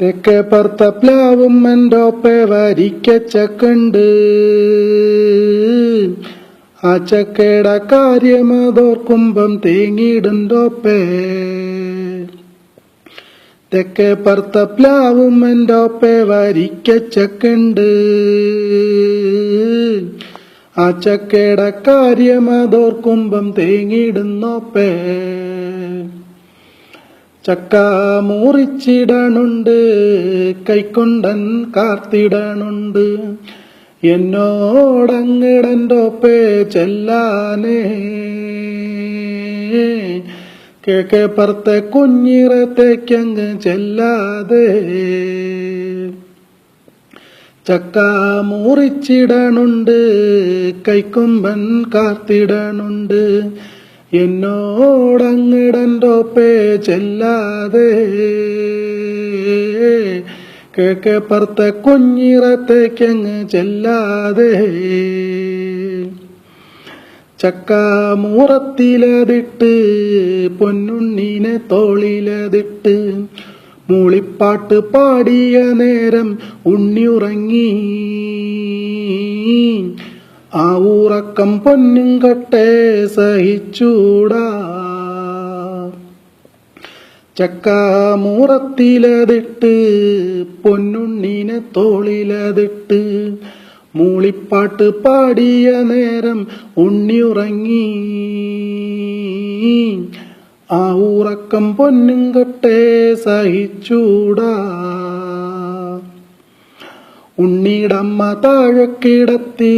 തെക്കേ പറത്ത പ്ലാവും എൻ്റൊപ്പെ വരിക്കച്ചക്കുണ്ട്. ആ ചക്കയുടെ കാര്യമതോർക്കുമ്പം തേങ്ങിടുണ്ടോപ്പേ. തെക്കേ പറത്ത പ്ലാവും എൻ്റൊപ്പെ വരിക്കച്ചക്കുണ്ട്. ആ ചക്കയുടെ കാര്യമതോർക്കുമ്പം തേങ്ങിടുന്നോപ്പേ. ചക്ക മുറിച്ചിടണുണ്ട്, കൈക്കൊണ്ടൻ കാർത്തിടണുണ്ട്. എന്നോടങ്ങിടൻ്റൊപ്പേ ചെല്ലാനേ. കിഴക്കേ പറത്തെ കുഞ്ഞിറത്തേക്കങ്ങ് ചെല്ലാതെ. ചക്ക മുറിച്ചിടണുണ്ട്, കൈക്കൊമ്പൻ കാർത്തിടണുണ്ട്. എന്നോടങ്ങിടൻ്റൊപ്പേ ചെല്ലാതെ. കിഴക്കേ പറത്തെ കുഞ്ഞിറത്തേക്കങ്ങ് ചെല്ലാതെ. ചക്ക മൂറത്തിലതിട്ട് പൊന്നുണ്ണീനെ തോളിലതിട്ട് മൂളിപ്പാട്ട് പാടിയ നേരം ഉണ്ണി ഉറങ്ങി. ആ ഉറക്കം പൊന്നും കട്ടെ സഹിച്ചൂടാ. ചക്ക മൂറത്തിലതിട്ട് പൊന്നുണ്ണീനെ തോളിലതിട്ട് മൂളിപ്പാട്ട് പാടിയ നേരം ഉണ്ണി ഉറങ്ങി. ആ ഉറക്കം പൊന്നും കട്ടെ സഹിച്ചൂടാ. ഉണ്ണീടമ്മ താഴെ കിടത്തി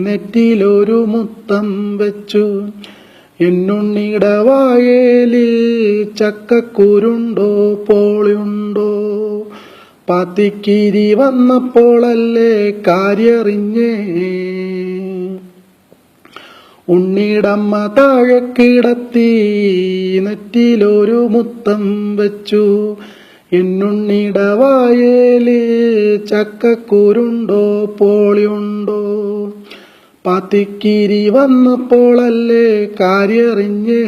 നെറ്റിലൊരു മുത്തം വെച്ചു. എന്നുണ്ണീടെ വായേല് ചക്കക്കുരുണ്ടോ പോളുണ്ടോ. പാത്തിക്കിരി വന്നപ്പോഴല്ലേ കാര്യറിഞ്ഞേ. ഉണ്ണീടമ്മ താഴെ കിടത്തി നെറ്റിലൊരു മുത്തം വെച്ചു. എന്നുണ്ണീടെ വായേല് ചക്കക്കുരുണ്ടോ പോളിയുണ്ടോ. പാത്തിക്കിരി വന്നപ്പോഴല്ലേ കാര്യറിഞ്ഞേ.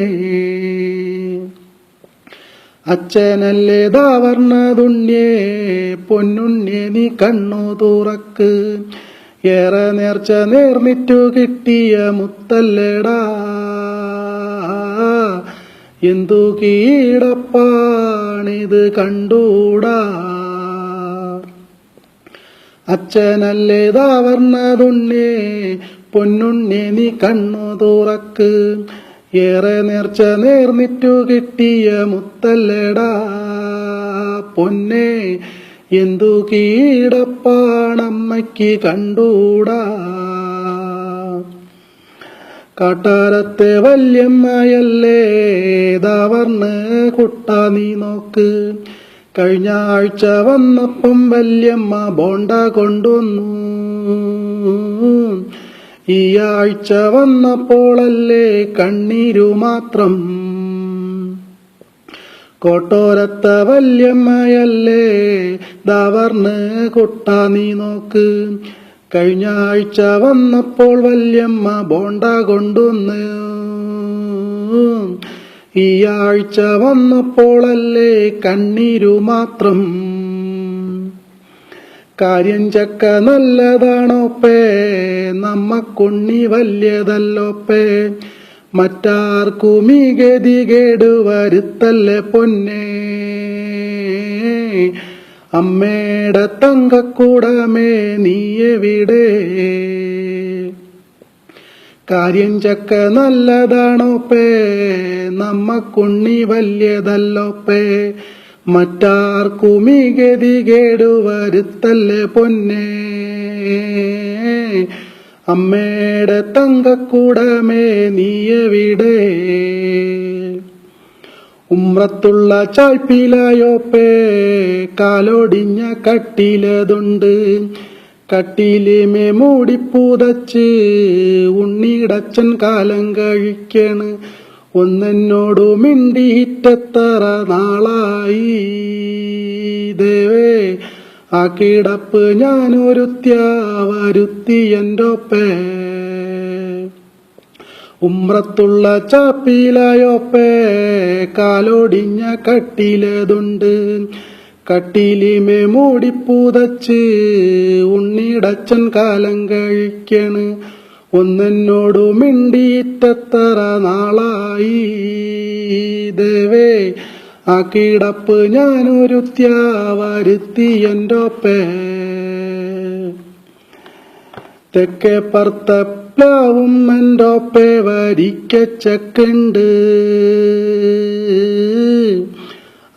അച്ഛനല്ലേ ദാവർണതുണ്യേ പൊന്നുണ്യേ നീ കണ്ണു തുറക്ക്. ഏറെ നേർച്ച നേർന്നിറ്റു കിട്ടിയ മുത്തല്ലേടാ. എന്തു കീടപ്പാണിത് കണ്ടൂടാ. അച്ഛനല്ലേ ദാവർണതുണ്യേ പൊന്നുണ്യേ നീ കണ്ണു തുറക്ക്. ഏറെ നേർച്ച നേർന്നിറ്റു കിട്ടിയ മുത്തല്ലേടാ പൊന്നേ. എന്തു കീടപ്പാണമ്മയ്ക്ക് കണ്ടൂടാ. കാട്ടാരത്തെ വല്യമ്മയല്ലേ ദാവർണ് കുട്ടാ നീ നോക്ക്. കഴിഞ്ഞ ആഴ്ച വന്നപ്പം വല്യമ്മ ബോണ്ട കൊണ്ടുവന്നു. ഈ ആഴ്ച വന്നപ്പോഴല്ലേ കണ്ണീരു മാത്രം. കോട്ടോരത്ത വല്യമ്മയല്ലേ ദാവർണ് കുട്ടാ നീ നോക്ക്. കഴിഞ്ഞ ആഴ്ച വന്നപ്പോൾ വല്യമ്മ ബോണ്ട കൊണ്ടുവന്ന്. ഈ ആഴ്ച വന്നപ്പോഴല്ലേ കണ്ണീരു മാത്രം. കാര്യം ചക്ക നല്ലതാണോപ്പേ, നമ്മക്കുണ്ണി വല്യതല്ലോപ്പേ. മറ്റാർക്കും ഈ ഗതികേട് വരുത്തല്ലേ പൊന്നേ. അമ്മേടെ തങ്കക്കൂടമേ നീ എവിടെ. കാര്യം ചക്ക നല്ലതാണോപ്പേ, നമ്മക്കുണ്ണി വല്യതല്ലോപ്പേ. മറ്റാർക്കും ഈ ഗതികേട് വരുത്തല്ലേ പൊന്നേ. അമ്മേടെ തങ്കക്കൂടമേ നീ എവിടെ. ഉമ്രത്തുള്ള ചായ്പിലായോപ്പേ കാലൊടിഞ്ഞ കട്ടിലതുണ്ട്. കട്ടിലിമേ മൂടിപ്പൂതച്ച് ഉണ്ണിടച്ചൻ കാലം കഴിക്കണ്. ഒന്നെന്നോടു മിണ്ടിയിട്ടെത്ര നാളായി ദേവേ. ആ കിടപ്പ് ഞാനൊരുത്യ വരുത്തി എൻ്റൊപ്പേ. ഉമ്രത്തുള്ള ചാപ്പിലായോപ്പേ കാലൊടിഞ്ഞ കട്ടിലതുണ്ട്. കട്ടിലിമേ മൂടിപ്പൂതച്ച് ഉണ്ണിടച്ചൻ കാലം കഴിക്കണ്. ഒന്നെന്നോടു മിണ്ടിയിട്ടെത്ര നാളായി ദേവേ, ആ കിടപ്പ് ഞാനൊരുത്യ വരുത്തിയെൻ്റൊപ്പേ. തെക്കേ പറത്തപ്ലാവും എൻ്റൊപ്പേ വരിക്കച്ചക്കുണ്ട്.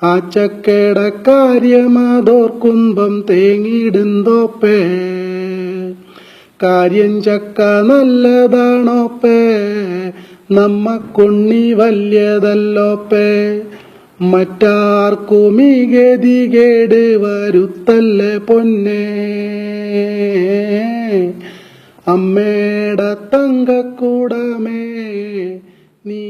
ആ ചക്കയുടെ കാര്യമതോർക്കുമ്പം തേങ്ങിടുന്തോപ്പേ. കാര്യം ചക്ക നല്ലതാണോപ്പേ, നമ്മക്കൊണ്ണി വല്യതല്ലോപ്പേ. മറ്റാർക്കും ഈ ഗതികേട് വരുത്തല്ലേ പൊന്നേ. അമ്മേടെ തങ്കക്കൂടമേ നീ